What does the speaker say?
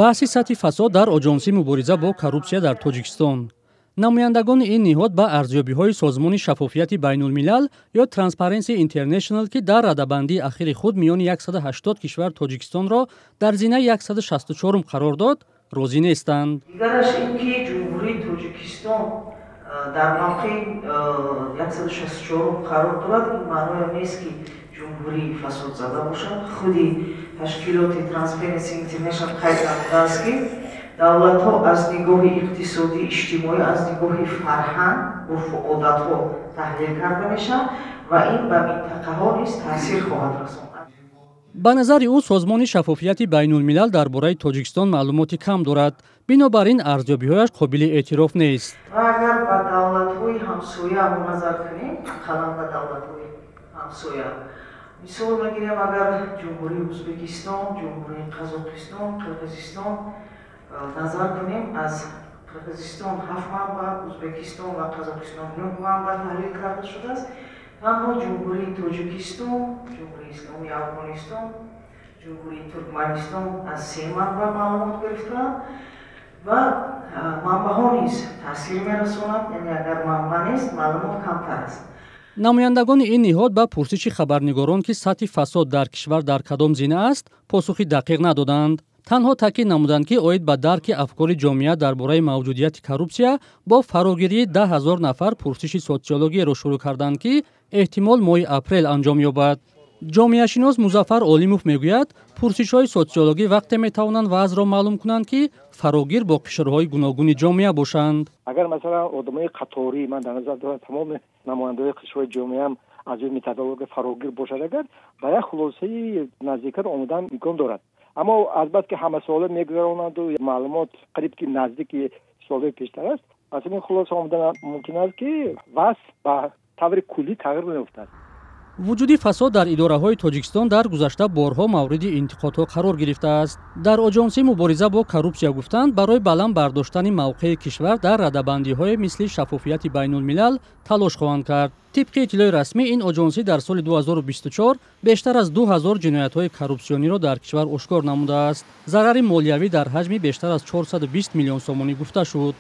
баҳси сатҳи фасод дар оҷонсии мубориза бо коррупсия дар Тоҷикистон. намояндагони ин ниҳод ба арзёбиҳои Созмони шаффофияти байнулмилал ё Transparency International, ки дар радабандии ахири худ миёни 180 кишвар Тоҷикистонро дар зинаи 164 қарор дод, розӣ нестанд. Дигараш ин ки ҷумҳурии Тоҷикистон дар мавқеи 164 қарор дорад, ин маъное нест ки ҷумҳурӣ фасодзада бошад. худи ташкилоти Transparency International қайд намудааст ки давлатҳо аз нигоҳи иқтисодӣ, иҷтимоӣ, аз нигоҳи фарҳанг, урфу одатҳо таҳлил карда мешавад ва ин ба минтақаҳо низ таъсир хоҳад расонд. ба назари ӯ Созмони шаффофияти байнулмилал дар бораи Тоҷикистон маълумоти кам дорад, бинобар ин арзёбиҳояш қобили эътироф нест. ва агар ба давлатҳои ҳамсоя назар кунем, қалам ба давлатҳои ҳамсоя, мисол мегирем, агар ҷумҳурии Ӯзбекистон, ҷумҳурии Қазоқистон, Қирғизистон назар кунем, аз Қирғизистон 7 манбаъ, Ӯзбекистон ва Қазоқистон 9 манбаъ таҳлил карда шудааст. танҳо ҷумҳурии Тоҷикистон, ҷумҳурии Исломии Афғонистон, ҷумҳурии Туркманистон аз 3 манбаъ маълумот гирифтаанд ва манбаъҳо низ таъсир мерасонанд, яъне агар манбаъ нест, маълумот камтар аст. намояндагони ин ниҳод ба пурсиши хабарнигорон ки сатҳи фасод дар кишвар дар кадом зина аст, посухи дақиқ надоданд. танҳо таъкид намуданд ки оид ба дарки афкори ҷомеа дар бораи мавҷудияти коррупсия бо фарогирии 10 000 нафар пурсиши социологиеро шурӯъ карданд, ки эҳтимол моҳи апрел анҷом ёбад. ҷомеашинос Музаффар Олимов мегӯяд, пурсишҳои социологӣ вақте метавонанд вазъро маълум кунанд, ки фарогир бо қишрҳои гуногуни ҷомеа бошанд. агар масалан одамои қаторӣ, ман дар назар дорам тамоми намояндаҳои қишрҳои ҷомеаам аз ин методология фарогир бошад, агар ба як хулосаи наздиктар омадан имкон дорад. аммо албатта ки ҳама сола мегузаронанду маълумот қариб ки наздики солҳои пештар аст. аз ин хулоса омадан мумкин аст ки вазъ ба таври куллӣ тағйир меёфтад. вуҷуди фасод дар идораҳои Тоҷикистон дар гузашта борҳо мавриди интиқодҳо қарор гирифтааст. дар оҷонсии мубориза бо коррупсия гуфтанд, барои баланд бардоштани мавқеи кишвар дар радабандиҳое мисли шаффофияти байнулмилал талош хоҳанд кард. тибқи иттилои расмӣ, ин оҷонсӣ дар соли 2024 бештар аз 2000 ҷиноятҳои коррупсиониро дар кишвар ошкор намудааст. зарари молиявӣ дар ҳаҷми бештар аз 420 миллион сомонӣ гуфта шуд.